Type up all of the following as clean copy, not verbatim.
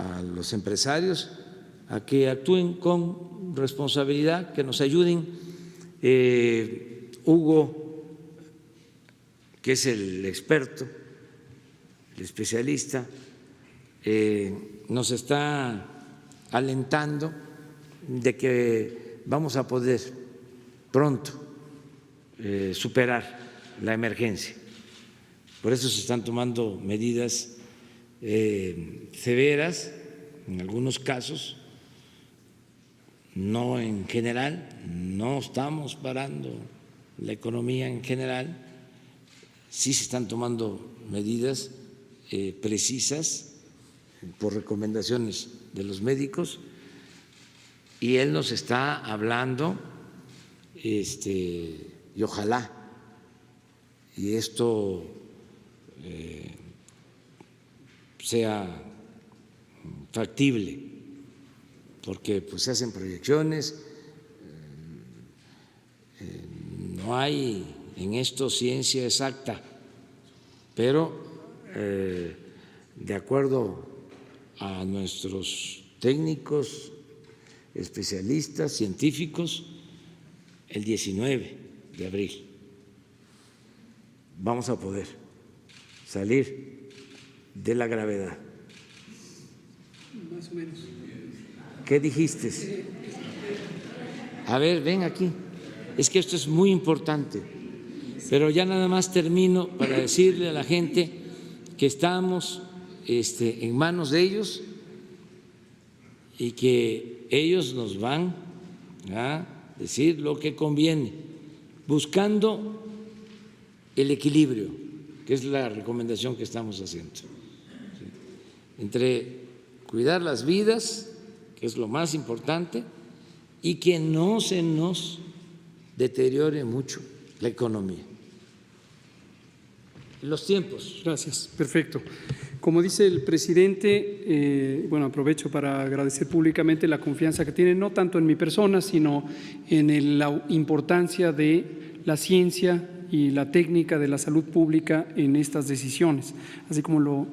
a los empresarios a que actúen con responsabilidad, que nos ayuden. Hugo, que es el experto, el especialista, nos está alentando de que vamos a poder pronto superar la emergencia. Por eso se están tomando medidas severas en algunos casos, no en general, no estamos parando la economía en general, sí se están tomando medidas precisas por recomendaciones de los médicos, y él nos está hablando y ojalá y esto sea factible, porque pues se hacen proyecciones, no hay en esto ciencia exacta, pero de acuerdo a nuestros técnicos, especialistas, científicos, el 19 de abril vamos a poder salir de la gravedad. Más o menos. ¿Qué dijiste? A ver, ven aquí. Es que esto es muy importante, pero ya nada más termino para decirle a la gente que estamos en manos de ellos y que ellos nos van a decir lo que conviene, buscando el equilibrio, que es la recomendación que estamos haciendo, ¿sí?, entre cuidar las vidas, que es lo más importante, y que no se nos deteriore mucho la economía. Los tiempos. Gracias, perfecto. Como dice el presidente, bueno, aprovecho para agradecer públicamente la confianza que tiene, no tanto en mi persona, sino en la importancia de la ciencia y la técnica de la salud pública en estas decisiones. Así como lo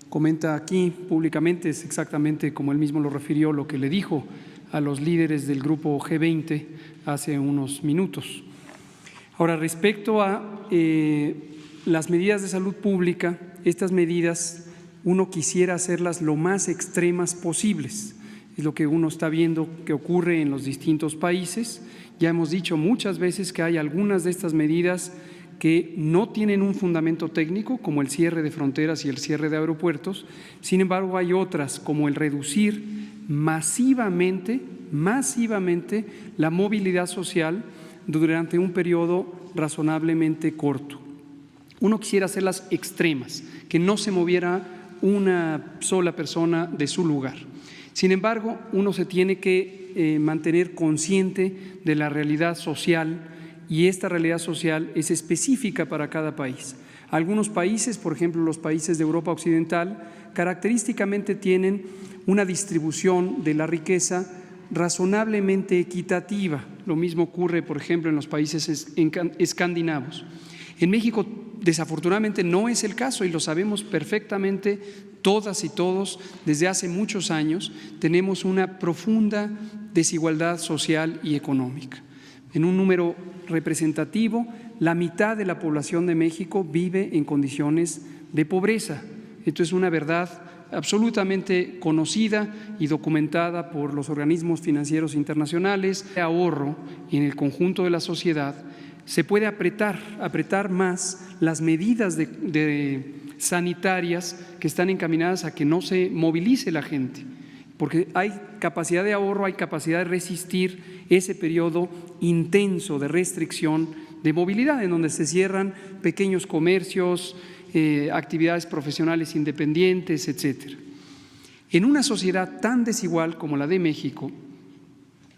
comenta aquí públicamente, es exactamente como él mismo lo refirió, lo que le dijo a los líderes del grupo G20 hace unos minutos. Ahora, respecto a las medidas de salud pública, estas medidas uno quisiera hacerlas lo más extremas posibles. Es lo que uno está viendo que ocurre en los distintos países. Ya hemos dicho muchas veces que hay algunas de estas medidas que no tienen un fundamento técnico, como el cierre de fronteras y el cierre de aeropuertos. Sin embargo, hay otras, como el reducir masivamente la movilidad social durante un periodo razonablemente corto. Uno quisiera hacerlas extremas, que no se moviera una sola persona de su lugar. Sin embargo, uno se tiene que mantener consciente de la realidad social, y esta realidad social es específica para cada país. Algunos países, por ejemplo los países de Europa Occidental, característicamente tienen una distribución de la riqueza razonablemente equitativa. Lo mismo ocurre, por ejemplo, en los países escandinavos. En México, desafortunadamente, no es el caso, y lo sabemos perfectamente todas y todos. Desde hace muchos años tenemos una profunda desigualdad social y económica. En un número representativo, la mitad de la población de México vive en condiciones de pobreza. Esto es una verdad absolutamente conocida y documentada por los organismos financieros internacionales. El ahorro en el conjunto de la sociedad se puede apretar más las medidas sanitarias que están encaminadas a que no se movilice la gente, porque hay capacidad de ahorro, hay capacidad de resistir ese periodo intenso de restricción de movilidad, en donde se cierran pequeños comercios, actividades profesionales independientes, etcétera. En una sociedad tan desigual como la de México,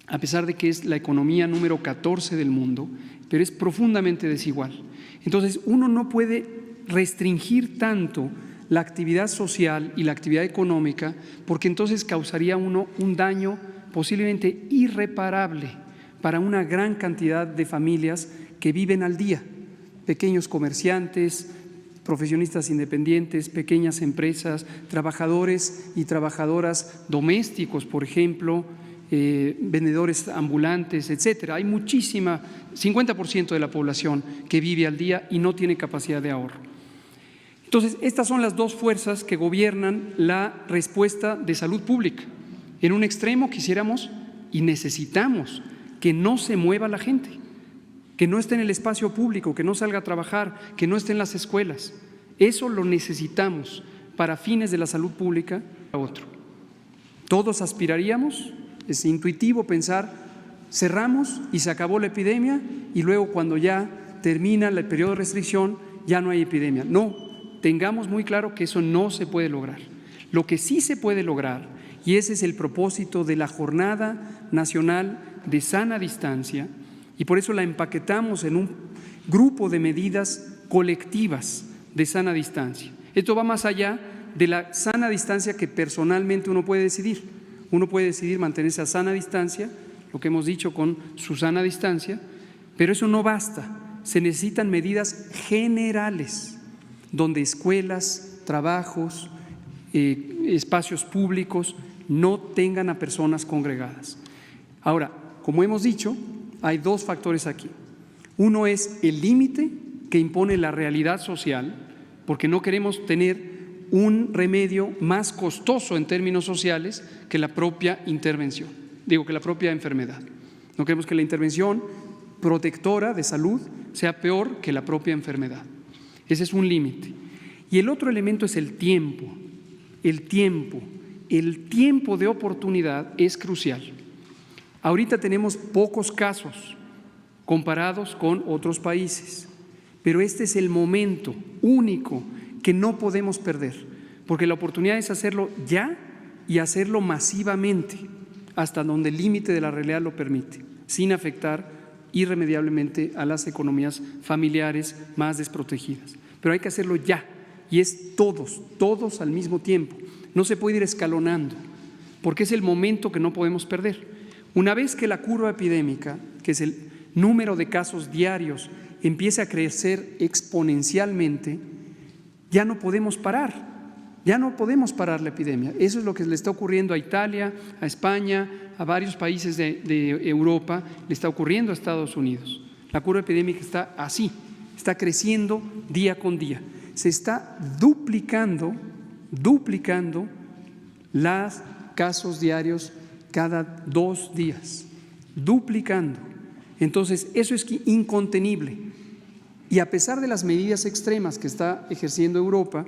a pesar de que es la economía número 14 del mundo, pero es profundamente desigual. Entonces, uno no puede restringir tanto la actividad social y la actividad económica, porque entonces causaría uno un daño posiblemente irreparable para una gran cantidad de familias que viven al día, pequeños comerciantes, profesionistas independientes, pequeñas empresas, trabajadores y trabajadoras domésticos, por ejemplo, vendedores ambulantes, etcétera. Hay muchísima, 50% de la población que vive al día y no tiene capacidad de ahorro. Entonces, estas son las dos fuerzas que gobiernan la respuesta de salud pública. En un extremo quisiéramos y necesitamos que no se mueva la gente, que no esté en el espacio público, que no salga a trabajar, que no esté en las escuelas. Eso lo necesitamos para fines de la salud pública a otro. Todos aspiraríamos, es intuitivo pensar, cerramos y se acabó la epidemia y luego cuando ya termina el periodo de restricción ya no hay epidemia. No, tengamos muy claro que eso no se puede lograr. Lo que sí se puede lograr, y ese es el propósito de la Jornada Nacional de Sana Distancia, y por eso la empaquetamos en un grupo de medidas colectivas de sana distancia. Esto va más allá de la sana distancia que personalmente uno puede decidir. Uno puede decidir mantenerse a sana distancia, lo que hemos dicho con su sana distancia, pero eso no basta. Se necesitan medidas generales, donde escuelas, trabajos, espacios públicos no tengan a personas congregadas. Ahora, como hemos dicho, hay dos factores aquí. Uno es el límite que impone la realidad social, porque no queremos tener un remedio más costoso en términos sociales que la propia intervención, que la propia enfermedad. No queremos que la intervención protectora de salud sea peor que la propia enfermedad. Ese es un límite. Y el otro elemento es el tiempo. El tiempo de oportunidad es crucial. Ahorita tenemos pocos casos comparados con otros países, pero este es el momento único que no podemos perder, porque la oportunidad es hacerlo ya y hacerlo masivamente, hasta donde el límite de la realidad lo permite, sin afectar irremediablemente a las economías familiares más desprotegidas. Pero hay que hacerlo ya, y es todos al mismo tiempo. No se puede ir escalonando, porque es el momento que no podemos perder. Una vez que la curva epidémica, que es el número de casos diarios, empiece a crecer exponencialmente, ya no podemos parar la epidemia. Eso es lo que le está ocurriendo a Italia, a España, a varios países de Europa, le está ocurriendo a Estados Unidos. La curva epidémica está así, está creciendo día con día. Se está duplicando los casos diarios cada 2 días, duplicando. Entonces, eso es incontenible. Y a pesar de las medidas extremas que está ejerciendo Europa,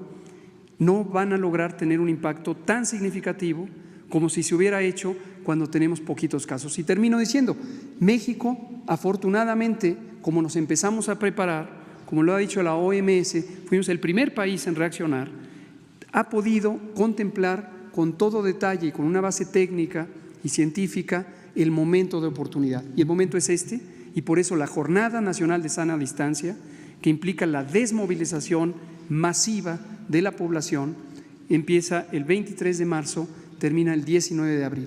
no van a lograr tener un impacto tan significativo como si se hubiera hecho cuando tenemos poquitos casos. Y termino diciendo, México, afortunadamente, como nos empezamos a preparar, como lo ha dicho la OMS, fuimos el primer país en reaccionar, ha podido contemplar con todo detalle y con una base técnica y científica el momento de oportunidad. Y el momento es este, y por eso la Jornada Nacional de Sana Distancia, que implica la desmovilización masiva de la población, empieza el 23 de marzo, termina el 19 de abril.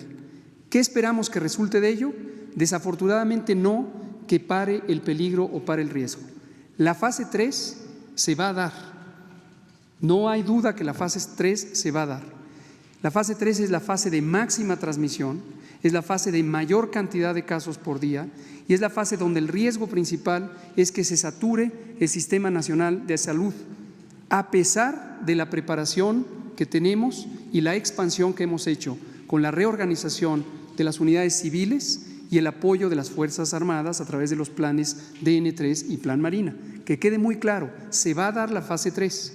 ¿Qué esperamos que resulte de ello? Desafortunadamente no que pare el peligro o pare el riesgo. La fase 3 se va a dar. No hay duda que la fase 3 se va a dar. La fase 3 es la fase de máxima transmisión, es la fase de mayor cantidad de casos por día y es la fase donde el riesgo principal es que se sature el Sistema Nacional de Salud, a pesar de la preparación que tenemos y la expansión que hemos hecho con la reorganización de las unidades civiles y el apoyo de las Fuerzas Armadas a través de los planes DN3 y Plan Marina. Que quede muy claro, se va a dar la fase 3,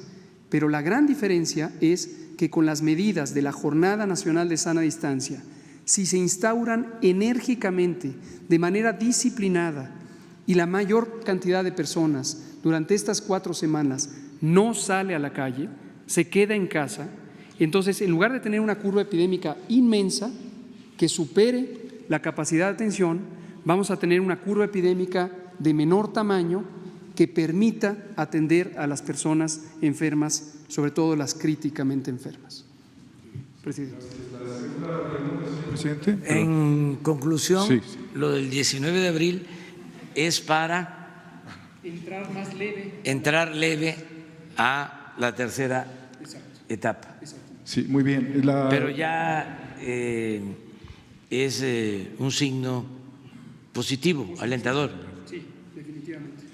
pero la gran diferencia es que con las medidas de la Jornada Nacional de Sana Distancia, si se instauran enérgicamente, de manera disciplinada, y la mayor cantidad de personas durante estas 4 semanas no sale a la calle, se queda en casa, entonces en lugar de tener una curva epidémica inmensa que supere la capacidad de atención, vamos a tener una curva epidémica de menor tamaño que permita atender a las personas enfermas, sobre todo las críticamente enfermas. Presidente. En conclusión, Sí. lo del 19 de abril es para Entrar más leve. entrar leve a la tercera etapa. Sí, muy bien. Pero ya es un signo positivo, alentador. Sí, definitivamente.